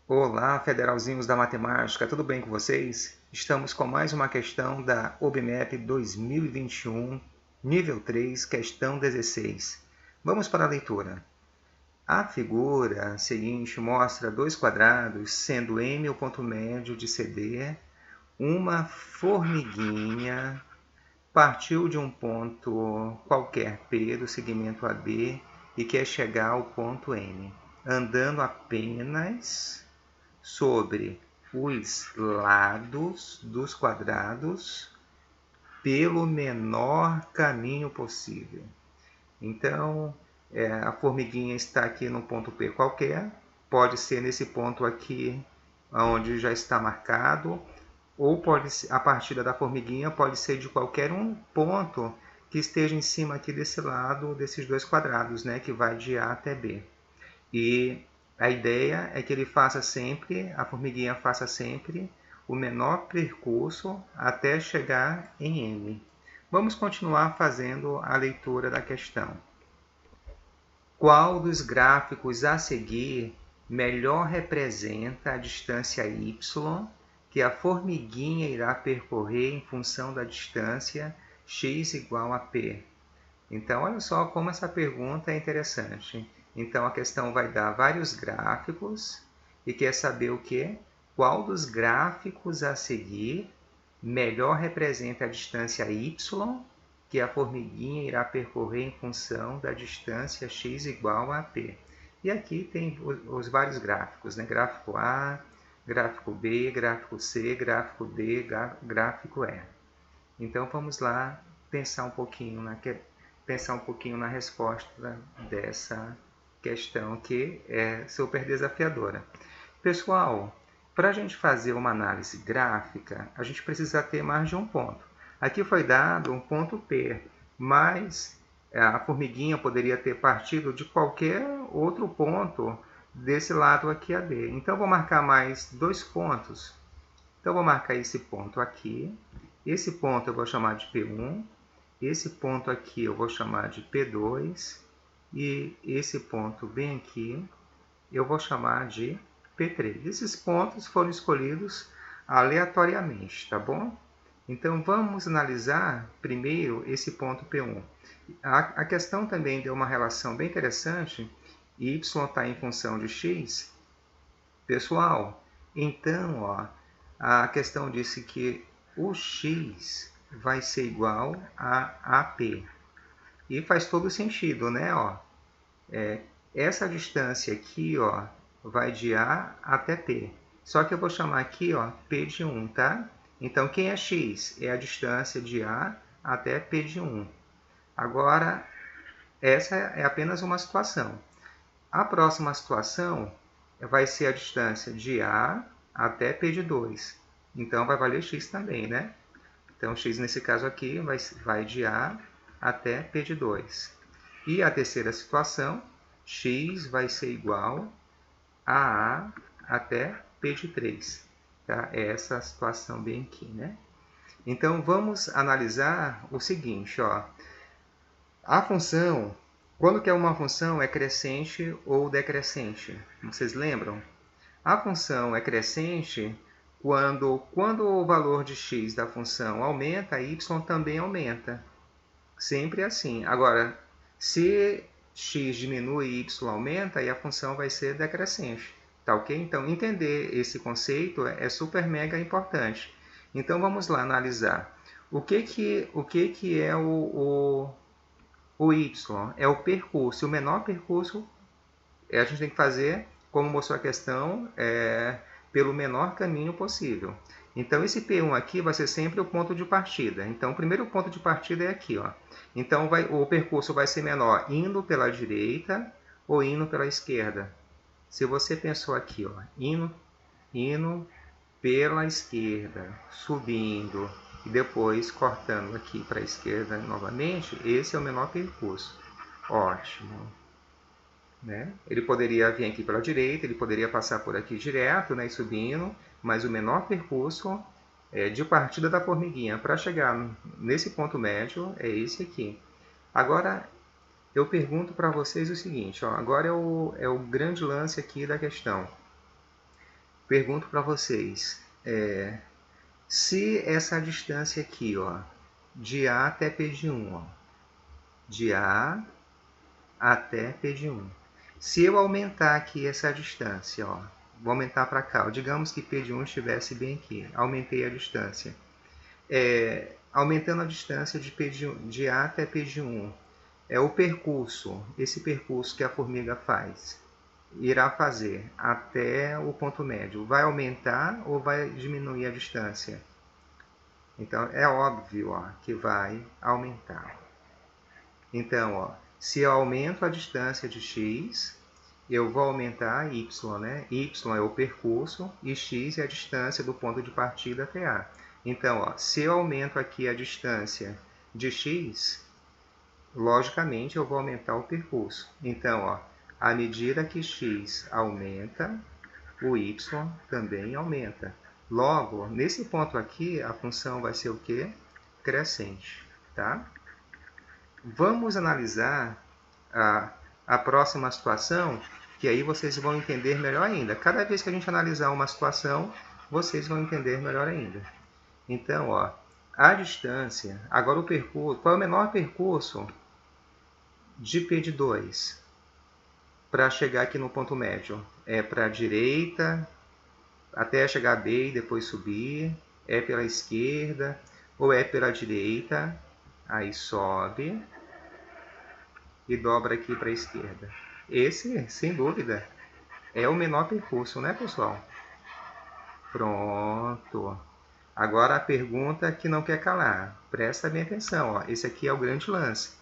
Olá, federalzinhos da matemática, tudo bem com vocês? Estamos com mais uma questão da OBMEP 2021, nível 3, questão 16. Vamos para a leitura. A figura seguinte mostra dois quadrados, sendo M o ponto médio de CD, uma formiguinha partiu de um ponto qualquer P do segmento AB e quer chegar ao ponto M, andando apenas sobre os lados dos quadrados pelo menor caminho possível. Então, a formiguinha está aqui no ponto P qualquer, pode ser nesse ponto aqui, onde já está marcado, ou pode ser, a partida da formiguinha pode ser de qualquer um ponto que esteja em cima aqui desse lado, desses dois quadrados, né, que vai de A até B. E a ideia é que ele faça sempre, a formiguinha faça sempre o menor percurso até chegar em M. Vamos continuar fazendo a leitura da questão. Qual dos gráficos a seguir melhor representa a distância y que a formiguinha irá percorrer em função da distância x igual a p? Então, olha só como essa pergunta é interessante. Então, a questão vai dar vários gráficos e quer saber o quê? Qual dos gráficos a seguir melhor representa a distância y que a formiguinha irá percorrer em função da distância x igual a p. E aqui tem os vários gráficos, né? Gráfico A, gráfico B, gráfico C, gráfico D, gráfico E. Então, vamos lá pensar um pouquinho na resposta dessa questão que é super desafiadora. Pessoal, para a gente fazer uma análise gráfica, a gente precisa ter mais de um ponto. Aqui foi dado um ponto P, mas a formiguinha poderia ter partido de qualquer outro ponto desse lado aqui AB. Então, vou marcar mais dois pontos. Então, vou marcar esse ponto aqui. Esse ponto eu vou chamar de P1. Esse ponto aqui eu vou chamar de P2 e esse ponto bem aqui eu vou chamar de P3. Esses pontos foram escolhidos aleatoriamente, tá bom? Então, vamos analisar primeiro esse ponto P1. A questão também deu uma relação bem interessante. Y está em função de x. Pessoal, então, a questão disse que o x vai ser igual a AP. E faz todo sentido, né? Essa distância aqui, vai de A até P. Só que eu vou chamar aqui, P de 1, tá? Então, quem é x? É a distância de A até P de 1. Agora, essa é apenas uma situação. A próxima situação vai ser a distância de A até P de 2. Então, vai valer x também, né? Então, x nesse caso aqui vai de A até P de 2. E a terceira situação, x vai ser igual a A até P de 3. Tá? É essa situação bem aqui, né? Então, vamos analisar o seguinte. A função, quando que uma função é crescente ou decrescente? Vocês lembram? A função é crescente quando o valor de x da função aumenta, y também aumenta. Sempre assim. Agora, se x diminui e y aumenta, aí a função vai ser decrescente. Tá ok? Então, entender esse conceito é super mega importante. Então, vamos lá analisar. O que é o y? É o percurso. O menor percurso a gente tem que fazer, como mostrou a questão, pelo menor caminho possível. Então, esse P1 aqui vai ser sempre o ponto de partida. Então, o primeiro ponto de partida é aqui. Então, o percurso vai ser menor indo pela direita ou indo pela esquerda. Se você pensou aqui, indo pela esquerda, subindo e depois cortando aqui para a esquerda novamente, esse é o menor percurso. Ótimo. Né? Ele poderia vir aqui pela direita, ele poderia passar por aqui direto, né, e subindo, mas o menor percurso de partida da formiguinha para chegar nesse ponto médio é esse aqui. Agora, eu pergunto para vocês o seguinte, agora é o grande lance aqui da questão. pergunto para vocês, se essa distância aqui, ó, de A até P de 1, ó, de A até P de 1, se eu aumentar aqui essa distância, ó, vou aumentar para cá, ó, digamos que P de 1 estivesse bem aqui, aumentei a distância. Aumentando a distância de A até P de 1, o percurso, esse percurso que a formiga irá fazer até o ponto médio, vai aumentar ou vai diminuir a distância? Então, é óbvio, ó, que vai aumentar. Então, ó, se eu aumento a distância de x, eu vou aumentar y, né? Y é o percurso e x é a distância do ponto de partida até A. Então, ó, se eu aumento aqui a distância de x, logicamente eu vou aumentar o percurso. Então, ó, à medida que x aumenta, o y também aumenta. Logo, nesse ponto aqui, a função vai ser o quê? Crescente, tá? Vamos analisar a próxima situação, que aí vocês vão entender melhor ainda. Cada vez que a gente analisar uma situação, vocês vão entender melhor ainda. Então, ó, a distância, agora o percurso, qual é o menor percurso de P de 2 para chegar aqui no ponto médio? É para a direita, até chegar a B e depois subir, é pela esquerda ou é pela direita, aí sobe e dobra aqui para a esquerda. Esse, sem dúvida, é o menor percurso, né, pessoal? Pronto. Agora a pergunta que não quer calar. Presta bem atenção, ó. Esse aqui é o grande lance.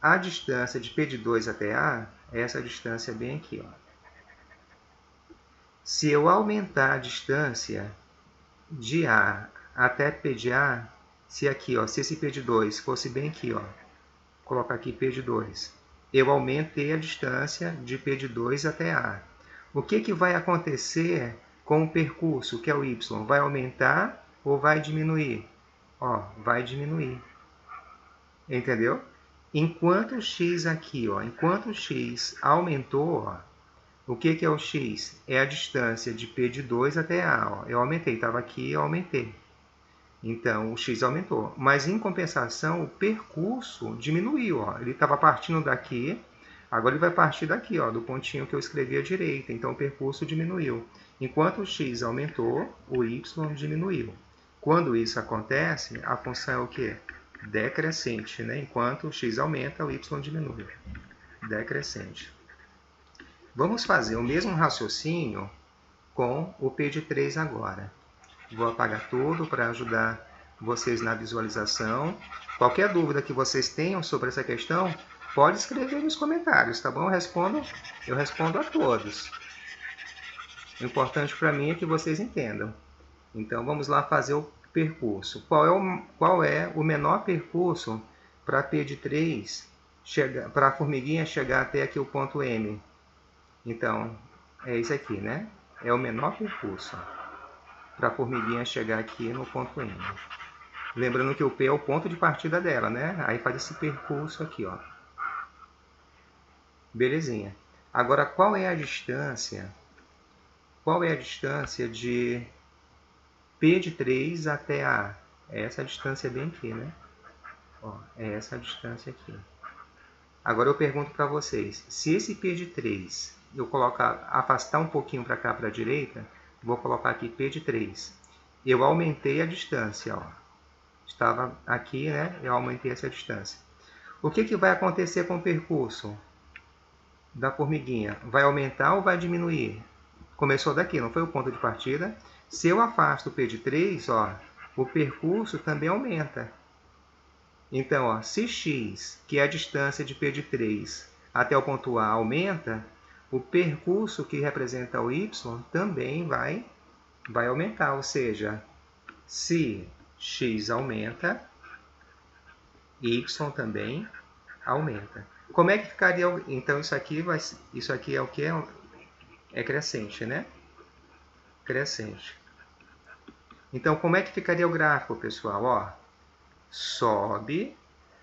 A distância de P de 2 até A é essa distância bem aqui, ó. Se eu aumentar a distância de A até P de A, se aqui, ó, se esse P de 2 fosse bem aqui, ó, vou colocar aqui P de 2, eu aumentei a distância de P de 2 até A. O que vai acontecer com o percurso, que é o y? Vai aumentar ou vai diminuir? Ó, vai diminuir. Entendeu? Enquanto o x aqui, ó, enquanto o x aumentou, ó, o que é o x? É a distância de P de 2 até A. Ó. Eu aumentei, estava aqui, eu aumentei. Então, o x aumentou. Mas, em compensação, o percurso diminuiu. Ó. Ele estava partindo daqui, agora ele vai partir daqui, ó, do pontinho que eu escrevi à direita. Então, o percurso diminuiu. Enquanto o x aumentou, o y diminuiu. Quando isso acontece, a função é o quê? Decrescente, né? Enquanto o x aumenta, o y diminui. Decrescente. Vamos fazer o mesmo raciocínio com o P de 3 agora. Vou apagar tudo para ajudar vocês na visualização. Qualquer dúvida que vocês tenham sobre essa questão, pode escrever nos comentários, tá bom? Eu respondo a todos. O importante para mim é que vocês entendam. Então, vamos lá fazer o percurso. Qual é o menor percurso para P de 3, para a formiguinha chegar até aqui o ponto M? Então, é isso aqui, né? É o menor percurso para a formiguinha chegar aqui no ponto M. Lembrando que o P é o ponto de partida dela, né? Aí faz esse percurso aqui, ó. Belezinha. Agora, qual é a distância? Qual é a distância de P de 3 até A? É essa distância bem aqui, né? Ó, é essa distância aqui. Agora eu pergunto para vocês, se esse P de 3 eu afastar um pouquinho para cá, para a direita, vou colocar aqui P de 3. Eu aumentei a distância, ó. Estava aqui, né? Eu aumentei essa distância. O que vai acontecer com o percurso da formiguinha? Vai aumentar ou vai diminuir? Começou daqui, não foi o ponto de partida? Se eu afasto o P de 3, ó, o percurso também aumenta. Então, ó, se x, que é a distância de P de 3 até o ponto A, aumenta, o percurso que representa o y também vai aumentar. Ou seja, se x aumenta, y também aumenta. Como é que ficaria? Então, isso aqui é o que? É crescente, né? Crescente. Então, como é que ficaria o gráfico, pessoal? Ó, sobe,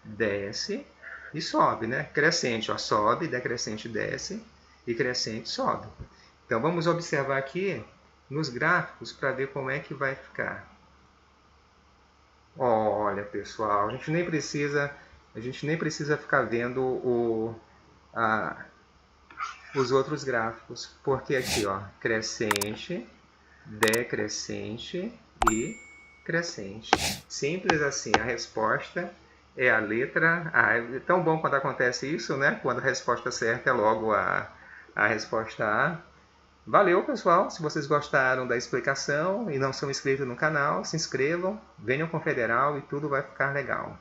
desce e sobe, né? Crescente, ó, sobe, decrescente, desce e crescente, sobe. Então, vamos observar aqui nos gráficos para ver como é que vai ficar. Olha, pessoal, a gente nem precisa ficar vendo os outros gráficos, porque aqui, ó, crescente, decrescente e crescente. Simples assim, a resposta é a letra A. É tão bom quando acontece isso, né? Quando a resposta certa é logo a resposta A. Valeu, pessoal! Se vocês gostaram da explicação e não são inscritos no canal, se inscrevam, venham com o Federal e tudo vai ficar legal.